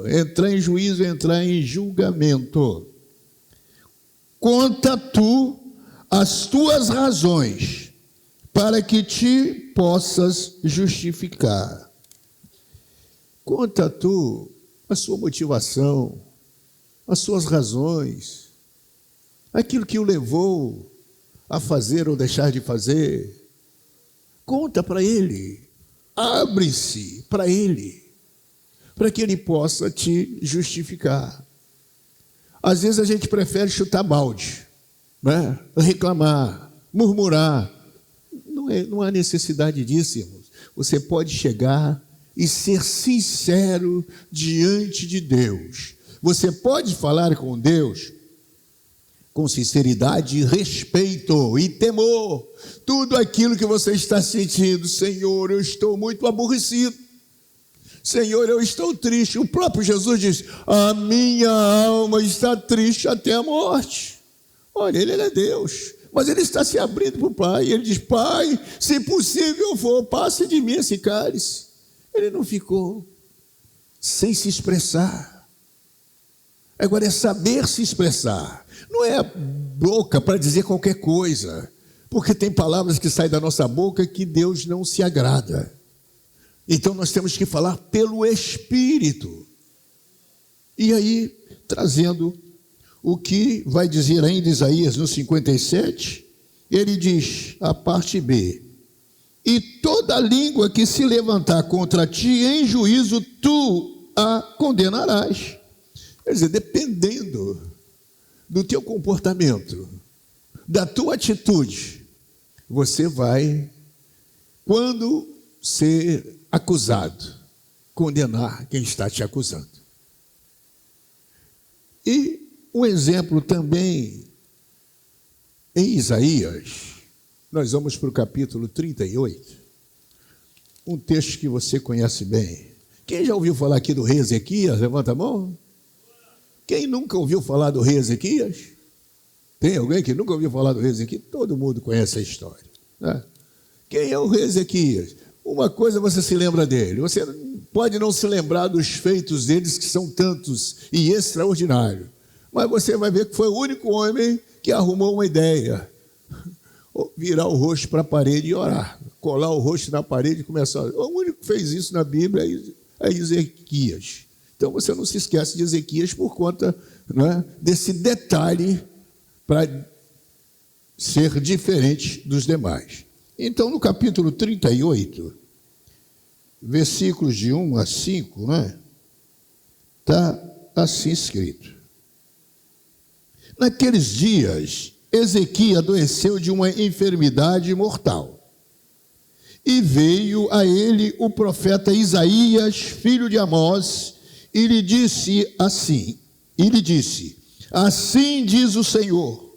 entrar em juízo, entrar em julgamento. Conta tu as tuas razões, para que te possas justificar. Conta tu a sua motivação, as suas razões, aquilo que o levou a fazer ou deixar de fazer. Conta para ele, abre-se para ele, para que ele possa te justificar. Às vezes a gente prefere chutar balde, né? Reclamar, murmurar. Não há necessidade disso, irmãos. Você pode chegar e ser sincero diante de Deus. Você pode falar com Deus com sinceridade, respeito e temor. Tudo aquilo que você está sentindo. Senhor, eu estou muito aborrecido. Senhor, eu estou triste. O próprio Jesus disse: a minha alma está triste até a morte. Olha, ele é Deus, mas ele está se abrindo para o Pai. Ele diz: Pai, se possível for, passe de mim esse cálice. Ele não ficou sem se expressar. Agora é saber se expressar. Não é a boca para dizer qualquer coisa, porque tem palavras que saem da nossa boca que Deus não se agrada. Então nós temos que falar pelo Espírito. E aí, trazendo o que vai dizer ainda Isaías no 57, ele diz, a parte B: e toda língua que se levantar contra ti em juízo, tu a condenarás. Quer dizer, dependendo do teu comportamento, da tua atitude, você vai, quando ser acusado, condenar quem está te acusando. E um exemplo também em Isaías, nós vamos para o capítulo 38, um texto que você conhece bem. Quem já ouviu falar aqui do rei Ezequias? Levanta a mão. Quem nunca ouviu falar do rei Ezequias? Tem alguém que nunca ouviu falar do rei Ezequias? Todo mundo conhece a história, né? Quem é o rei Ezequias? Uma coisa você se lembra dele, você pode não se lembrar dos feitos deles, que são tantos e extraordinários, mas você vai ver que foi o único homem que arrumou uma ideia: virar o rosto para a parede e orar, colar o rosto na parede e começar a orar. O único que fez isso na Bíblia é Ezequias. Então você não se esquece de Ezequias por conta, né, desse detalhe para ser diferente dos demais. Então, no capítulo 38, versículos de 1 a 5, né, está assim escrito: naqueles dias, Ezequias adoeceu de uma enfermidade mortal, e veio a ele o profeta Isaías, filho de Amós, e lhe disse assim, assim diz o Senhor: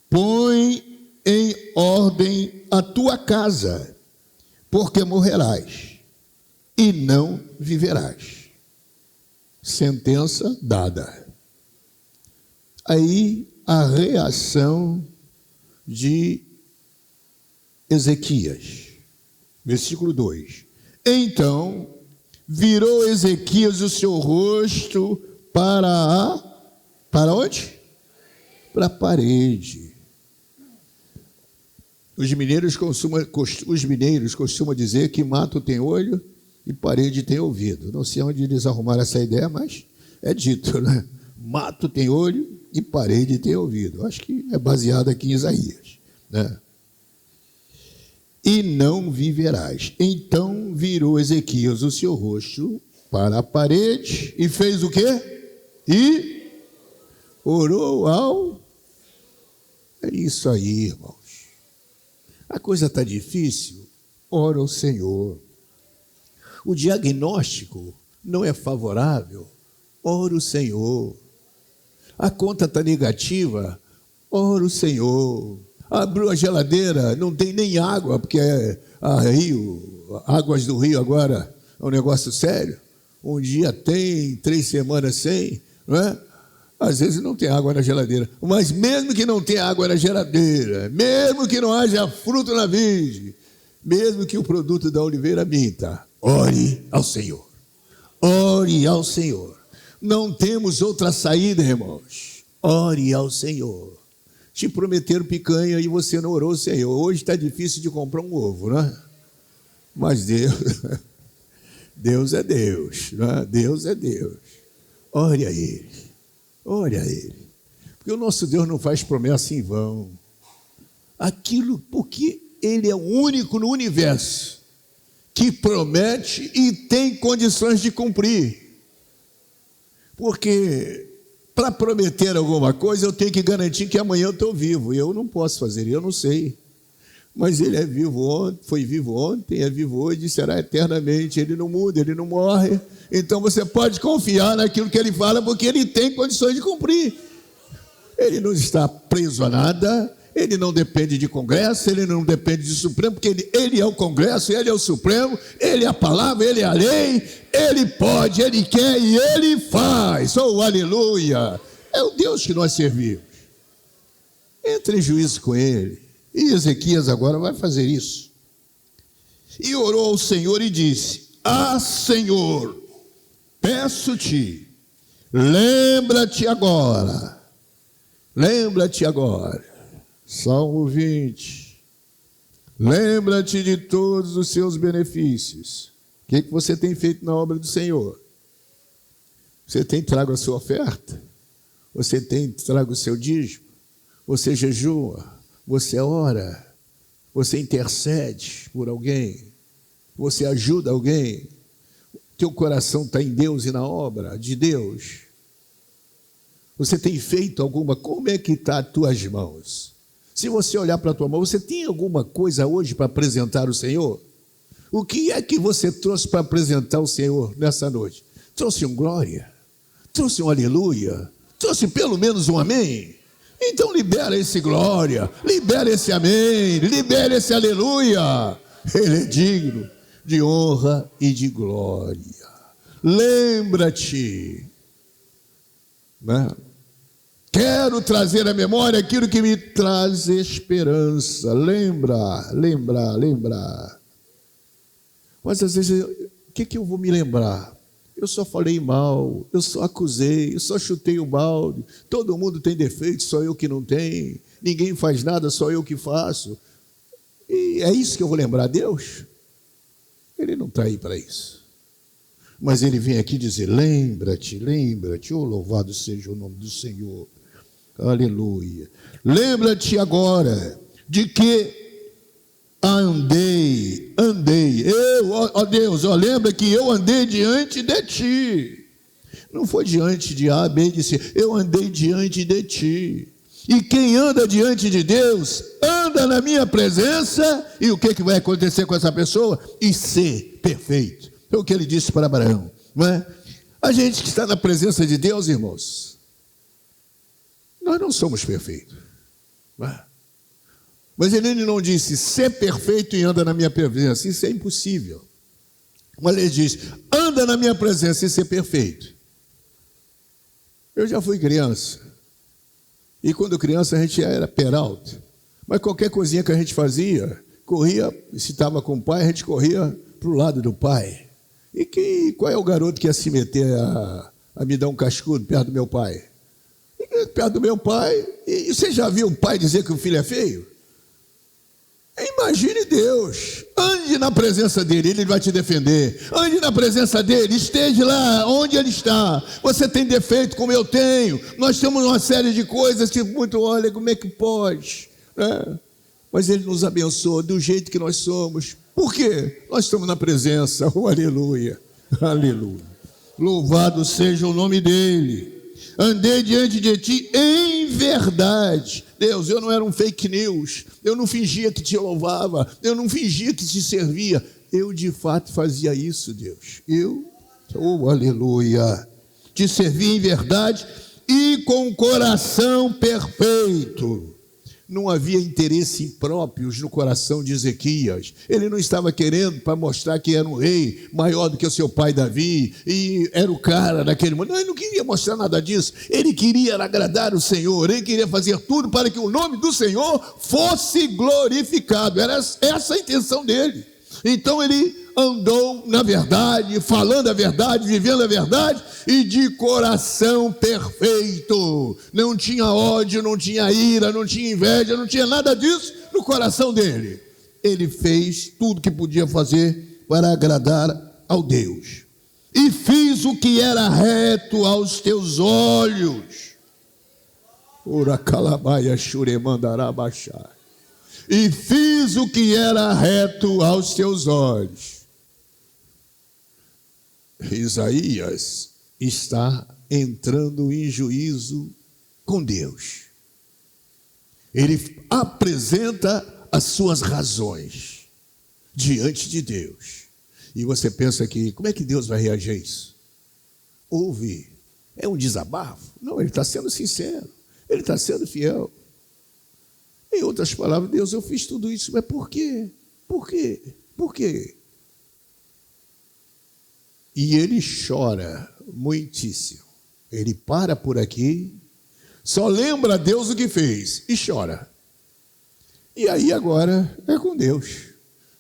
põe em ordem a tua casa, porque morrerás e não viverás. Sentença dada. Aí a reação de Ezequias, versículo 2: então virou Ezequias o seu rosto para onde? Para a parede. Os mineiros costumam dizer que mato tem olho e parede tem ouvido. Não sei onde eles arrumaram essa ideia, mas é dito, né? Mato tem olho e parede tem ouvido. Acho que é baseado aqui em Isaías, né? E não viverás. Então virou Ezequias o seu rosto para a parede e fez o quê? E orou ao... É isso aí, irmãos. A coisa está difícil? Ora ao Senhor. O diagnóstico não é favorável? Ora o Senhor. A conta está negativa? Ora o Senhor. Abriu a geladeira, não tem nem água, porque águas do rio agora é um negócio sério. Um dia tem, 3 semanas sem, não é? Às vezes não tem água na geladeira. Mas mesmo que não tenha água na geladeira, mesmo que não haja fruto na vide, mesmo que o produto da oliveira minta, ore ao Senhor. Ore ao Senhor. Não temos outra saída, irmãos. Ore ao Senhor. Te prometeram picanha e você não orou ao Senhor. Hoje está difícil de comprar um ovo, né? Mas Deus é Deus, né? Deus é Deus. Ore a Ele. Ore a Ele. Porque o nosso Deus não faz promessa em vão. Aquilo porque Ele é o único no universo que promete e tem condições de cumprir. Porque para prometer alguma coisa, eu tenho que garantir que amanhã eu estou vivo. E eu não posso fazer, eu não sei. Mas Ele é vivo ontem, foi vivo ontem, é vivo hoje e será eternamente. Ele não muda, Ele não morre. Então você pode confiar naquilo que Ele fala, porque Ele tem condições de cumprir. Ele não está preso a nada. Ele não depende de Congresso, Ele não depende de Supremo, porque Ele é o Congresso, Ele é o Supremo, Ele é a palavra, Ele é a lei, Ele pode, Ele quer e Ele faz. Oh, aleluia! É o Deus que nós servimos. Entre em juízo com Ele. E Ezequias agora vai fazer isso. E orou ao Senhor e disse: Ah, Senhor, peço-te, lembra-te agora. Salmo 20. Lembra-te de todos os seus benefícios. O que você tem feito na obra do Senhor? Você tem trago a sua oferta? Você tem trago o seu dízimo? Você jejua? Você ora? Você intercede por alguém? Você ajuda alguém? Teu coração está em Deus e na obra de Deus? Você tem feito alguma? Como é que está as tuas mãos? Se você olhar para a tua mão, você tem alguma coisa hoje para apresentar ao Senhor? O que é que você trouxe para apresentar ao Senhor nessa noite? Trouxe um glória? Trouxe um aleluia? Trouxe pelo menos um amém? Então libera esse glória, libera esse amém, libera esse aleluia. Ele é digno de honra e de glória. Lembra-te, né? Quero trazer à memória aquilo que me traz esperança. Lembra. Mas às vezes, o que eu vou me lembrar? Eu só falei mal, eu só acusei, eu só chutei o balde. Todo mundo tem defeito, só eu que não tenho. Ninguém faz nada, só eu que faço. E é isso que eu vou lembrar a Deus? Ele não está aí para isso. Mas Ele vem aqui dizer: lembra-te, oh, louvado seja o nome do Senhor. Aleluia. Lembra-te agora de que andei, eu, ó Deus, lembra que eu andei diante de ti. Não foi diante de A, B, de C, eu andei diante de ti. E quem anda diante de Deus, anda na minha presença, e o que vai acontecer com essa pessoa? E ser perfeito. É o que Ele disse para Abraão, não é? A gente que está na presença de Deus, irmãos, nós não somos perfeitos, não é? Mas Ele não disse ser perfeito e anda na minha presença. Isso é impossível. Mas Ele diz: anda na minha presença e ser perfeito. Eu já fui criança. E quando criança a gente era peralta. Mas qualquer coisinha que a gente fazia, corria, se estava com o pai, a gente corria para o lado do pai. E qual é o garoto que ia se meter a me dar um cascudo perto do meu pai? Perto do meu pai. E você já viu o pai dizer que o filho é feio? Imagine Deus. Ande na presença dele, Ele vai te defender. Ande na presença dele, esteja lá onde Ele está. Você tem defeito como eu tenho. Nós temos uma série de coisas que muito, olha, como é que pode, né? Mas Ele nos abençoa do jeito que nós somos. Por quê? Nós estamos na presença. Oh, aleluia, aleluia. Louvado seja o nome dEle. Andei diante de ti em verdade. Deus, eu não era um fake news. Eu não fingia que te louvava. Eu não fingia que te servia. Eu de fato fazia isso, Deus. Oh, aleluia. Te servi em verdade e com coração perfeito. Não havia interesses próprios no coração de Ezequias. Ele não estava querendo para mostrar que era um rei maior do que o seu pai Davi e era o cara daquele mundo. Não, ele não queria mostrar nada disso. Ele queria agradar o Senhor. Ele queria fazer tudo para que o nome do Senhor fosse glorificado. Era essa a intenção dele. Então ele andou na verdade, falando a verdade, vivendo a verdade e de coração perfeito. Não tinha ódio, não tinha ira, não tinha inveja, não tinha nada disso no coração dele. Ele fez tudo que podia fazer para agradar ao Deus. E fiz o que era reto aos teus olhos. Ora calabaia xuremandarabachá. E fiz o que era reto aos teus olhos. Isaías está entrando em juízo com Deus. Ele apresenta as suas razões diante de Deus. E você pensa que, como é que Deus vai reagir a isso? Ouve, é um desabafo? Não, ele está sendo sincero, ele está sendo fiel. Em outras palavras, Deus, eu fiz tudo isso, mas por quê? Por quê? Por quê? E ele chora muitíssimo. Ele para por aqui, só lembra a Deus o que fez e chora. E aí agora é com Deus.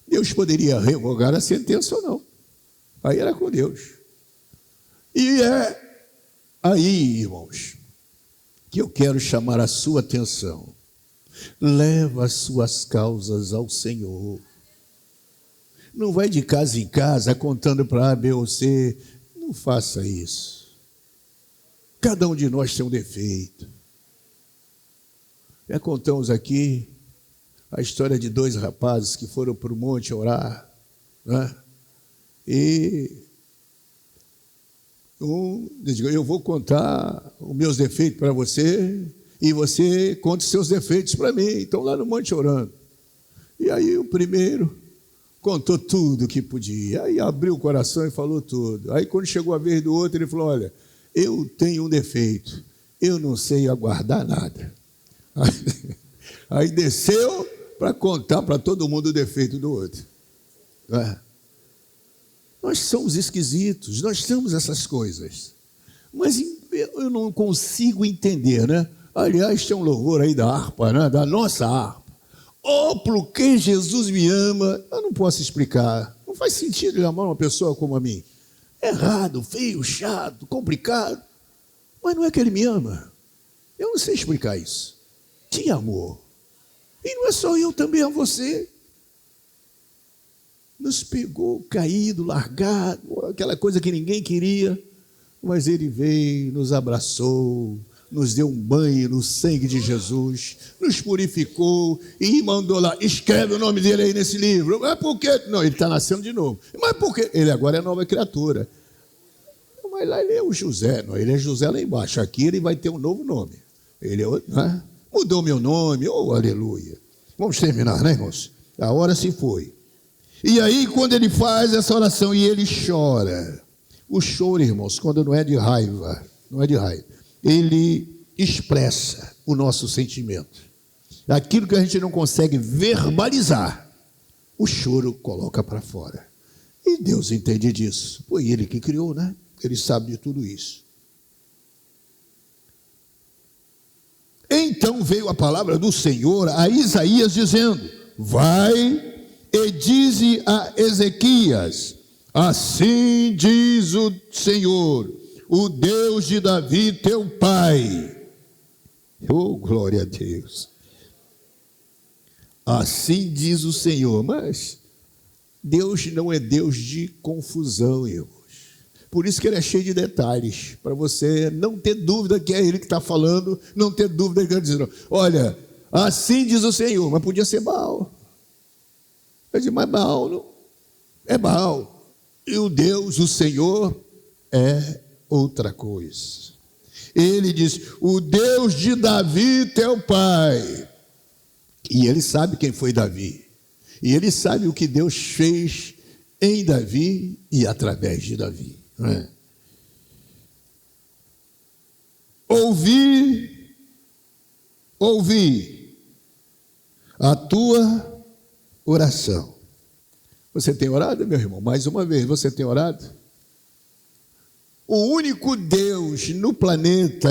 Deus poderia revogar a sentença ou não. Aí era com Deus. E é aí, irmãos, que eu quero chamar a sua atenção. Leva as suas causas ao Senhor. Não vai de casa em casa contando para A, B ou C. Não faça isso. Cada um de nós tem um defeito. Já contamos aqui a história de 2 rapazes que foram para o monte orar, né? E eu vou contar os meus defeitos para você e você conta os seus defeitos para mim. Então lá no monte orando. E aí o primeiro contou tudo que podia, aí abriu o coração e falou tudo. Aí quando chegou a vez do outro, ele falou, olha, eu tenho um defeito, eu não sei aguardar nada. Aí desceu para contar para todo mundo o defeito do outro. Nós somos esquisitos, nós temos essas coisas, mas eu não consigo entender, né? Aliás, tem um louvor aí da harpa, né? Da nossa harpa. Oh, por quem Jesus me ama, eu não posso explicar. Não faz sentido ele amar uma pessoa como a mim. Errado, feio, chato, complicado. Mas não é que ele me ama. Eu não sei explicar isso. Te amor. E não é só eu, também a você. Nos pegou caído, largado, aquela coisa que ninguém queria. Mas ele veio, nos abraçou, nos deu um banho no sangue de Jesus, nos purificou e mandou lá, escreve o nome dele aí nesse livro. Mas por quê? Não, ele está nascendo de novo. Mas por quê? Ele agora é nova criatura. Mas lá ele é o José, não, ele é José lá embaixo. Aqui ele vai ter um novo nome. Ele é outro, né? Mudou meu nome, oh aleluia. Vamos terminar, né, irmãos? A hora se foi. E aí quando ele faz essa oração e ele chora, o choro, irmãos, quando não é de raiva, não é de raiva, ele expressa o nosso sentimento. Aquilo que a gente não consegue verbalizar, o choro coloca para fora. E Deus entende disso. Foi ele que criou, né? Ele sabe de tudo isso. Então veio a palavra do Senhor a Isaías dizendo, vai e dize a Ezequias, assim diz o Senhor, o Deus de Davi, teu pai. Oh, glória a Deus. Assim diz o Senhor. Mas Deus não é Deus de confusão, irmãos. Por isso que ele é cheio de detalhes, para você não ter dúvida que é ele que está falando, não ter dúvida que ele está dizendo, olha, assim diz o Senhor, mas podia ser Baal. Eu disse, mas Baal não, é Baal. E o Deus, o Senhor, é outra coisa. Ele diz, o Deus de Davi, teu pai. E ele sabe quem foi Davi. E ele sabe o que Deus fez em Davi e através de Davi. Não é? Ouvi a tua oração. Você tem orado, meu irmão? Mais uma vez, você tem orado? O único Deus no planeta,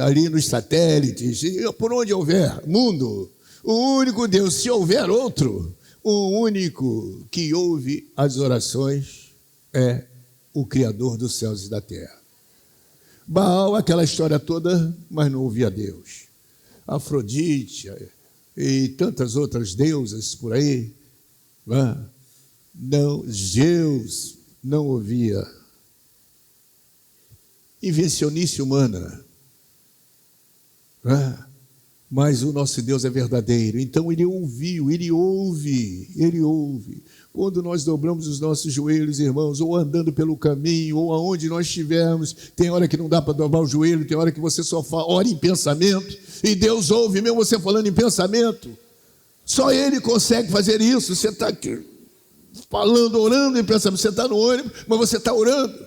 ali nos satélites, por onde houver mundo, o único Deus, se houver outro, o único que ouve as orações é o Criador dos céus e da terra. Baal, aquela história toda, mas não ouvia Deus. Afrodite e tantas outras deusas por aí, não, Zeus não ouvia. Invencionice humana, mas o nosso Deus é verdadeiro. Então ele ouviu, ele ouve. Quando nós dobramos os nossos joelhos, irmãos, ou andando pelo caminho, ou aonde nós estivermos, tem hora que não dá para dobrar o joelho, tem hora que você só ora em pensamento, e Deus ouve, mesmo você falando em pensamento. Só Ele consegue fazer isso. Você está aqui falando, orando em pensamento, você está no ônibus, mas você está orando.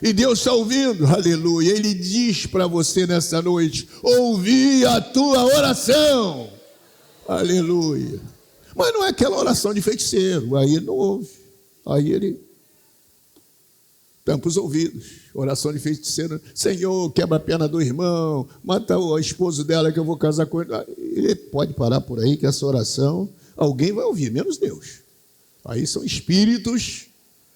E Deus está ouvindo, aleluia. Ele diz para você nessa noite: ouvi a tua oração, aleluia. Mas não é aquela oração de feiticeiro, aí ele não ouve, aí ele tampa os ouvidos. Oração de feiticeiro: Senhor, quebra a perna do irmão, mata o esposo dela que eu vou casar com ele. Ele pode parar por aí, que essa oração alguém vai ouvir, menos Deus. Aí são espíritos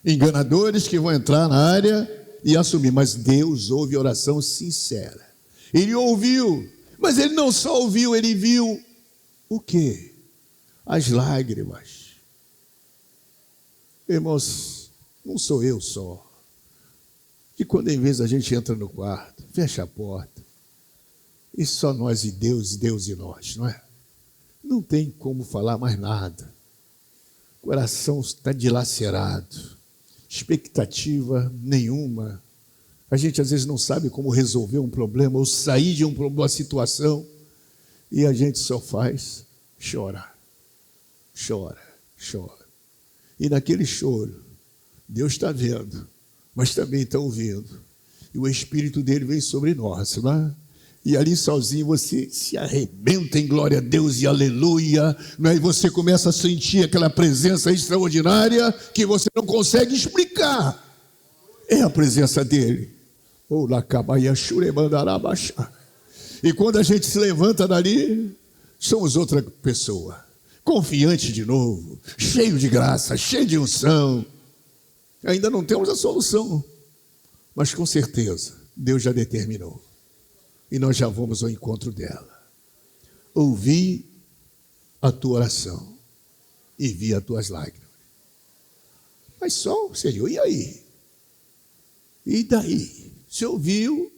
enganadores que vão entrar na área e assumir, mas Deus ouve oração sincera. Ele ouviu, mas ele não só ouviu, ele viu o quê? As lágrimas. Irmãos, não sou eu só. E quando em vez a gente entra no quarto, fecha a porta, e só nós e Deus e nós, não é? Não tem como falar mais nada. O coração está dilacerado. Expectativa nenhuma. A gente às vezes não sabe como resolver um problema ou sair de uma situação, e a gente só faz chorar. Chora. E naquele choro, Deus está vendo, mas também está ouvindo. E o Espírito dele vem sobre nós, não é? E ali sozinho você se arrebenta em glória a Deus e aleluia, e você começa a sentir aquela presença extraordinária que você não consegue explicar. É a presença dele. E quando a gente se levanta dali, somos outra pessoa, confiante de novo, cheio de graça, cheio de unção. Ainda não temos a solução, mas com certeza Deus já determinou. E nós já vamos ao encontro dela. Ouvi a tua oração e vi as tuas lágrimas. Mas só, Senhor, e aí? E daí? Você ouviu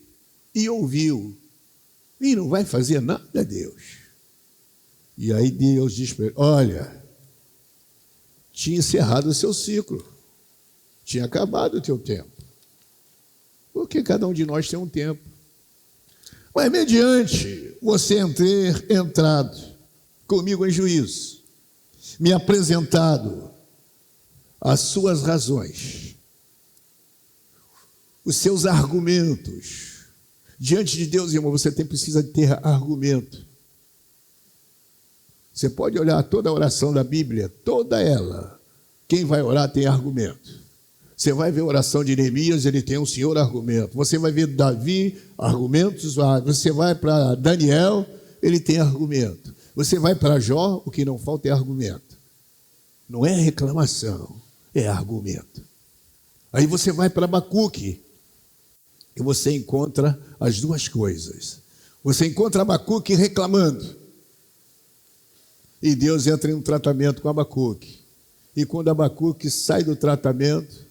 e ouviu. E não vai fazer nada, Deus. E aí Deus diz para ele: olha, tinha encerrado o seu ciclo. Tinha acabado o teu tempo. Porque cada um de nós tem um tempo. Mas mediante você ter entrado comigo em juízo, me apresentado as suas razões, os seus argumentos, diante de Deus, irmão, você precisa ter argumento. Você pode olhar toda a oração da Bíblia, toda ela, quem vai orar tem argumento. Você vai ver a oração de Neemias, ele tem um senhor argumento. Você vai ver Davi, argumentos. Você vai para Daniel, ele tem argumento. Você vai para Jó, o que não falta é argumento. Não é reclamação, é argumento. Aí você vai para Abacuque, e você encontra as duas coisas. Você encontra Abacuque reclamando, e Deus entra em um tratamento com Abacuque. E quando Abacuque sai do tratamento,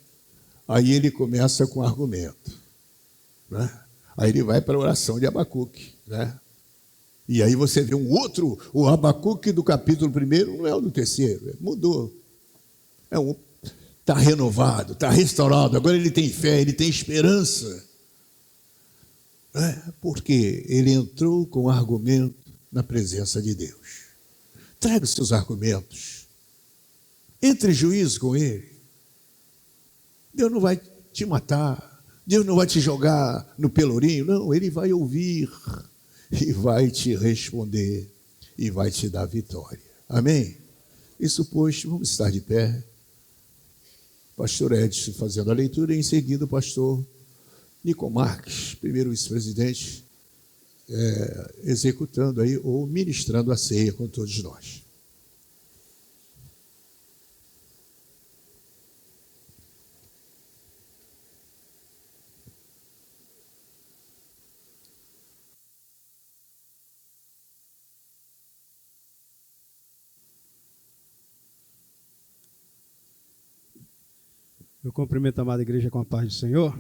aí ele começa com argumento, né? Aí ele vai para a oração de Abacuque, né? E aí você vê um outro, o Abacuque do capítulo 1 não é o do 3º, mudou. Está renovado, está restaurado, agora ele tem fé, ele tem esperança. Porque ele entrou com argumento na presença de Deus. Traga os seus argumentos. Entre em juízo com ele. Deus não vai te matar, Deus não vai te jogar no pelourinho, não, ele vai ouvir e vai te responder e vai te dar vitória. Amém? Isso posto, vamos estar de pé. Pastor Edson fazendo a leitura e em seguida o pastor Nico Marques, primeiro vice-presidente, executando aí ou ministrando a ceia com todos nós. Eu cumprimento a amada igreja com a paz do Senhor.